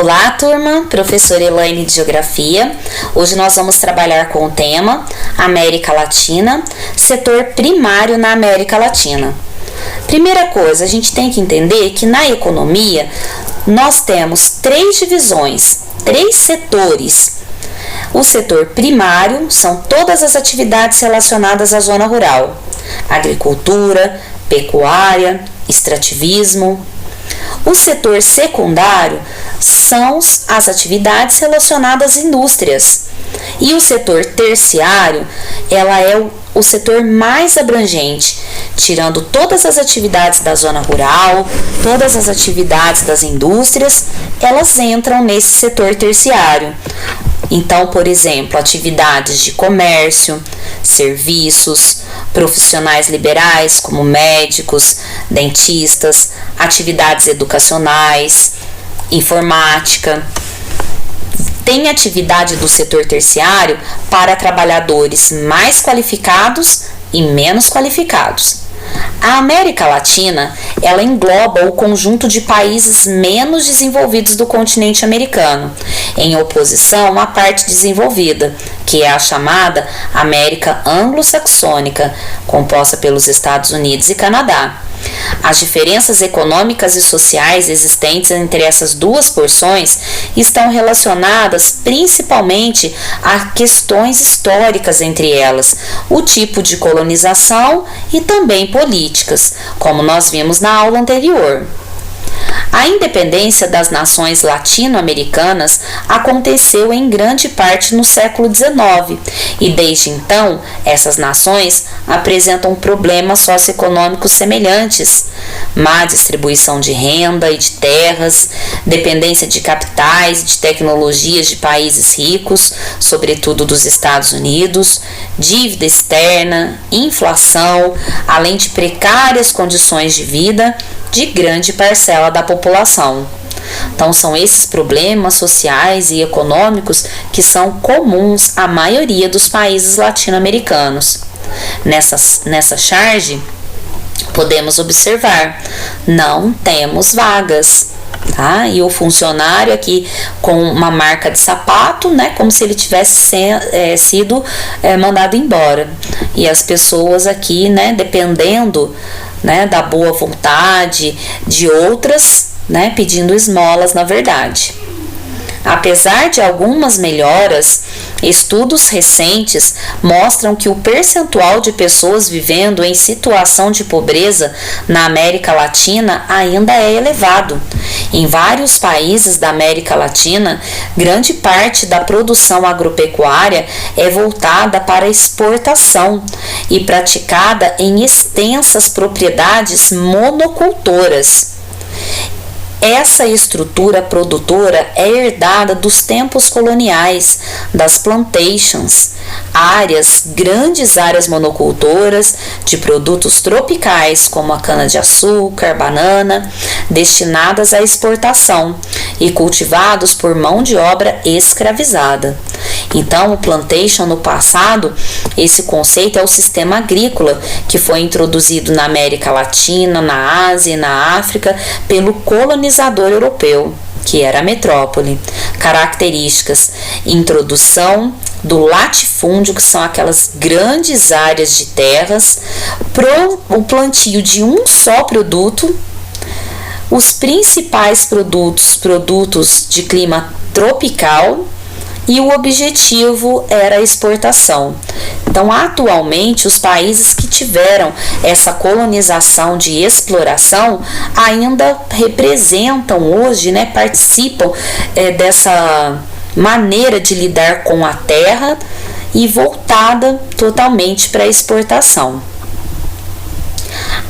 Olá, turma, professora Elaine de Geografia. Hoje nós vamos trabalhar com o tema América Latina, setor primário na América Latina. Primeira coisa, a gente tem que entender que na economia nós temos três divisões, três setores. O setor primário são todas as atividades relacionadas à zona rural: agricultura, pecuária, extrativismo. O setor secundário são as atividades relacionadas às indústrias. E o setor terciário, ela é o setor mais abrangente, tirando todas as atividades da zona rural, todas as atividades das indústrias, elas entram nesse setor terciário. Então, por exemplo, atividades de comércio, serviços, profissionais liberais como médicos, dentistas, atividades educacionais, informática. Tem atividade do setor terciário para trabalhadores mais qualificados e menos qualificados. A América Latina, ela engloba o conjunto de países menos desenvolvidos do continente americano, em oposição à parte desenvolvida, que é a chamada América Anglo-Saxônica, composta pelos Estados Unidos e Canadá. As diferenças econômicas e sociais existentes entre essas duas porções estão relacionadas principalmente a questões históricas entre elas, o tipo de colonização e também políticas, como nós vimos na aula anterior. A independência das nações latino-americanas aconteceu em grande parte no século XIX e desde então essas nações apresentam problemas socioeconômicos semelhantes: má distribuição de renda e de terras, dependência de capitais e de tecnologias de países ricos, sobretudo dos Estados Unidos, dívida externa, inflação, além de precárias condições de vida de grande parcela da população. Então, são esses problemas sociais e econômicos que são comuns à maioria dos países latino-americanos. Nessa charge, podemos observar: não temos vagas. Tá? E o funcionário aqui com uma marca de sapato, né, como se ele tivesse sido mandado embora. E as pessoas aqui, né, dependendo, né, da boa vontade de outras, né, pedindo esmolas, na verdade. Apesar de algumas melhoras, estudos recentes mostram que o percentual de pessoas vivendo em situação de pobreza na América Latina ainda é elevado. Em vários países da América Latina, grande parte da produção agropecuária é voltada para a exportação e praticada em extensas propriedades monocultoras. Essa estrutura produtora é herdada dos tempos coloniais, das plantations, grandes áreas monocultoras de produtos tropicais como a cana-de-açúcar, banana, destinadas à exportação e cultivados por mão de obra escravizada. Então, o plantation no passado, esse conceito é o sistema agrícola que foi introduzido na América Latina, na Ásia e na África pelo colonizador europeu, que era a metrópole. Características: introdução do latifúndio, que são aquelas grandes áreas de terras, o plantio de um só produto, os principais produtos de clima tropical, e o objetivo era a exportação. Então, atualmente, os países que tiveram essa colonização de exploração ainda representam hoje, né, participam dessa maneira de lidar com a terra e voltada totalmente para a exportação.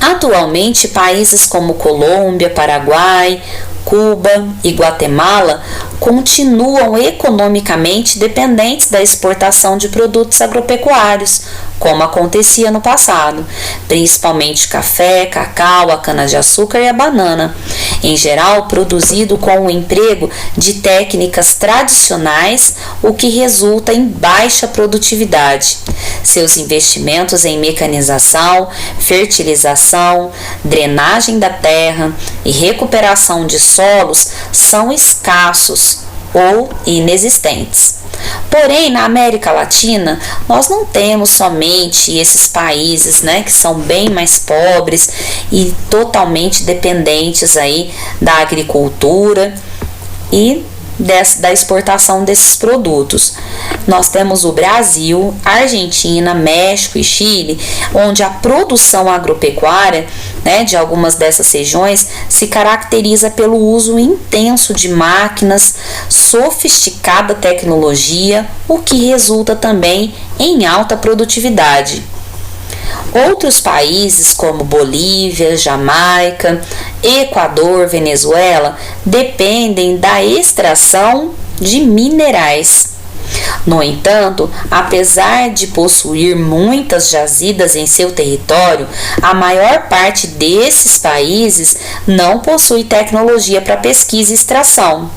Atualmente, países como Colômbia, Paraguai, Cuba e Guatemala continuam economicamente dependentes da exportação de produtos agropecuários, como acontecia no passado, principalmente café, cacau, a cana-de-açúcar e a banana, em geral produzido com o emprego de técnicas tradicionais, o que resulta em baixa produtividade. Seus investimentos em mecanização, fertilização, drenagem da terra e recuperação de solos são escassos ou inexistentes. Porém, na América Latina, nós não temos somente esses países, que são bem mais pobres e totalmente dependentes aí da agricultura e da exportação desses produtos. Nós temos o Brasil, Argentina, México e Chile, onde a produção agropecuária, de algumas dessas regiões se caracteriza pelo uso intenso de máquinas, sofisticada tecnologia, o que resulta também em alta produtividade. Outros países como Bolívia, Jamaica, Equador, Venezuela dependem da extração de minerais. No entanto, apesar de possuir muitas jazidas em seu território, a maior parte desses países não possui tecnologia para pesquisa e extração,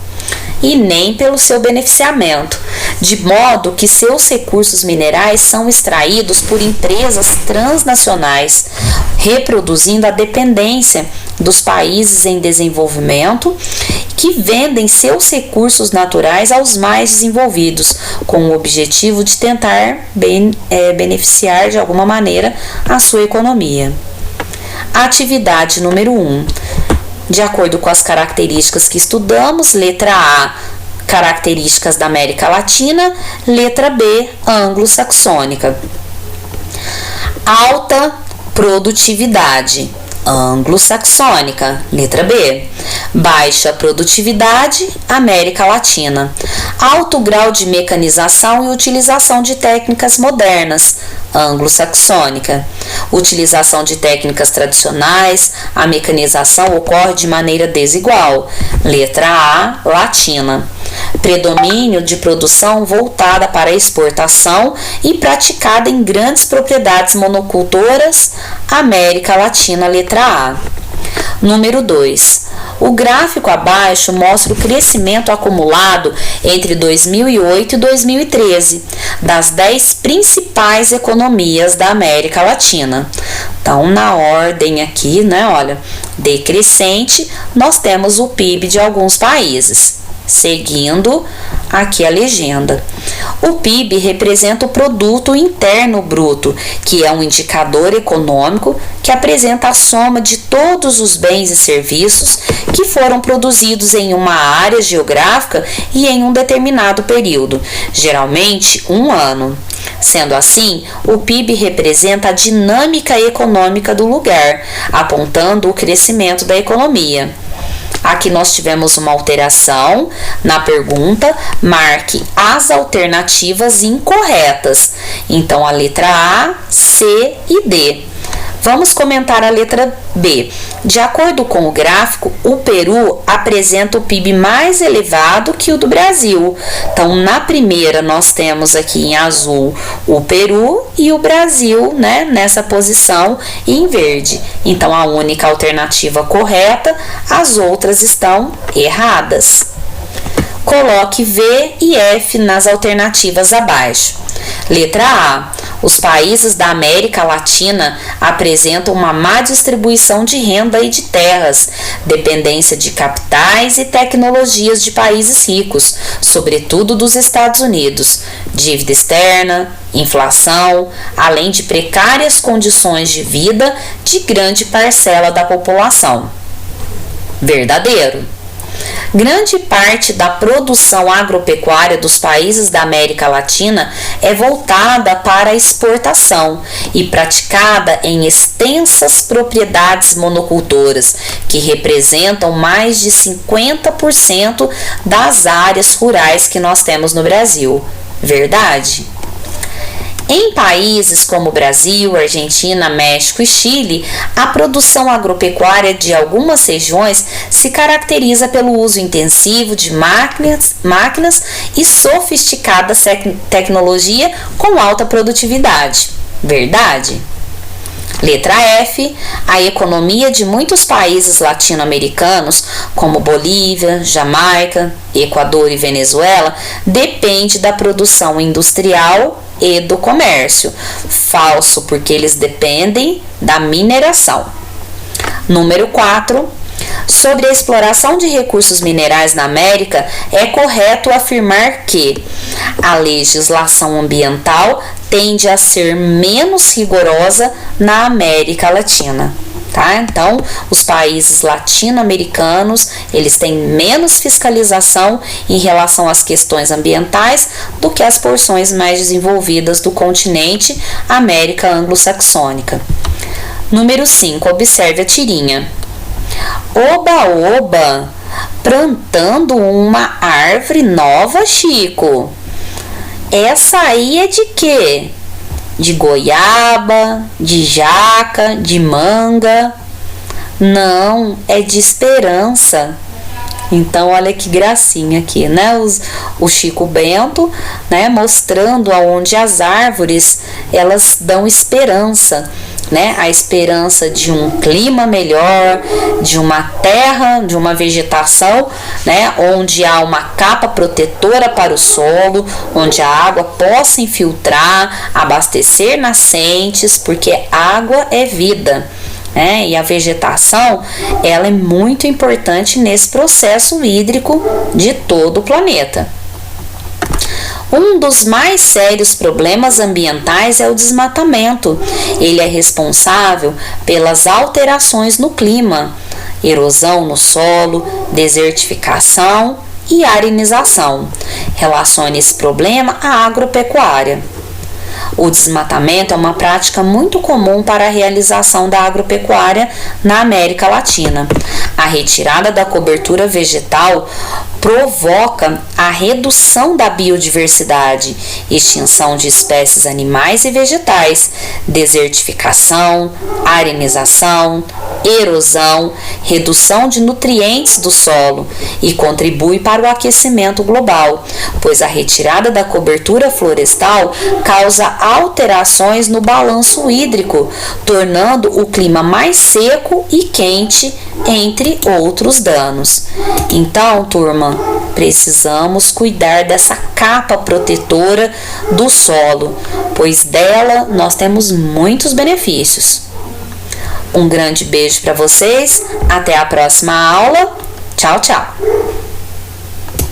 e nem pelo seu beneficiamento, de modo que seus recursos minerais são extraídos por empresas transnacionais, reproduzindo a dependência dos países em desenvolvimento que vendem seus recursos naturais aos mais desenvolvidos, com o objetivo de tentar beneficiar de alguma maneira a sua economia. Atividade número 1. De acordo com as características que estudamos, letra A, características da América Latina, letra B, anglo-saxônica. Alta produtividade, anglo-saxônica, letra B. Baixa produtividade, América Latina. Alto grau de mecanização e utilização de técnicas modernas, anglo-saxônica. Utilização de técnicas tradicionais, a mecanização ocorre de maneira desigual, letra A, latina. Predomínio de produção voltada para a exportação e praticada em grandes propriedades monocultoras, América Latina, letra A. Número 2. O gráfico abaixo mostra o crescimento acumulado entre 2008 e 2013 das 10 principais economias da América Latina. Então, na ordem aqui, decrescente, nós temos o PIB de alguns países. Seguindo aqui a legenda. O PIB representa o Produto Interno Bruto, que é um indicador econômico que apresenta a soma de todos os bens e serviços que foram produzidos em uma área geográfica e em um determinado período, geralmente um ano. Sendo assim, o PIB representa a dinâmica econômica do lugar, apontando o crescimento da economia. Aqui nós tivemos uma alteração na pergunta, marque as alternativas incorretas. Então, a letra A, C e D. Vamos comentar a letra B. De acordo com o gráfico, o Peru apresenta o PIB mais elevado que o do Brasil. Então, na primeira, nós temos aqui em azul o Peru e o Brasil, nessa posição em verde. Então, a única alternativa correta, as outras estão erradas. Coloque V e F nas alternativas abaixo. Letra A. Os países da América Latina apresentam uma má distribuição de renda e de terras, dependência de capitais e tecnologias de países ricos, sobretudo dos Estados Unidos, dívida externa, inflação, além de precárias condições de vida de grande parcela da população. Verdadeiro. Grande parte da produção agropecuária dos países da América Latina é voltada para a exportação e praticada em extensas propriedades monocultoras, que representam mais de 50% das áreas rurais que nós temos no Brasil. Verdade? Em países como Brasil, Argentina, México e Chile, a produção agropecuária de algumas regiões se caracteriza pelo uso intensivo de máquinas e sofisticada tecnologia com alta produtividade. Verdade? Letra F. A economia de muitos países latino-americanos, como Bolívia, Jamaica, Equador e Venezuela, depende da produção industrial e do comércio. Falso, porque eles dependem da mineração. Número 4. Sobre a exploração de recursos minerais na América, é correto afirmar que a legislação ambiental tende a ser menos rigorosa na América Latina. Tá? Então, os países latino-americanos, eles têm menos fiscalização em relação às questões ambientais do que as porções mais desenvolvidas do continente América anglo-saxônica. Número 5, observe a tirinha. Oba, oba, plantando uma árvore nova, Chico. Essa aí é de quê? De goiaba, de jaca, de manga? Não, é de esperança. Então, olha que gracinha aqui, né? O Chico Bento, né? Mostrando aonde as árvores, elas dão esperança, né? A esperança de um clima melhor, de uma terra, de uma vegetação, né? Onde há uma capa protetora para o solo, onde a água possa infiltrar, abastecer nascentes, porque água é vida. E a vegetação, ela é muito importante nesse processo hídrico de todo o planeta. Um dos mais sérios problemas ambientais é o desmatamento. Ele é responsável pelas alterações no clima, erosão no solo, desertificação e arenização. Relacione esse problema à agropecuária. O desmatamento é uma prática muito comum para a realização da agropecuária na América Latina. A retirada da cobertura vegetal provoca a redução da biodiversidade, extinção de espécies animais e vegetais, desertificação, arenização, erosão, redução de nutrientes do solo e contribui para o aquecimento global, pois a retirada da cobertura florestal causa alterações no balanço hídrico, tornando o clima mais seco e quente, entre outros danos. Então, turma, precisamos cuidar dessa capa protetora do solo, pois dela nós temos muitos benefícios. Um grande beijo para vocês, até a próxima aula. Tchau, tchau!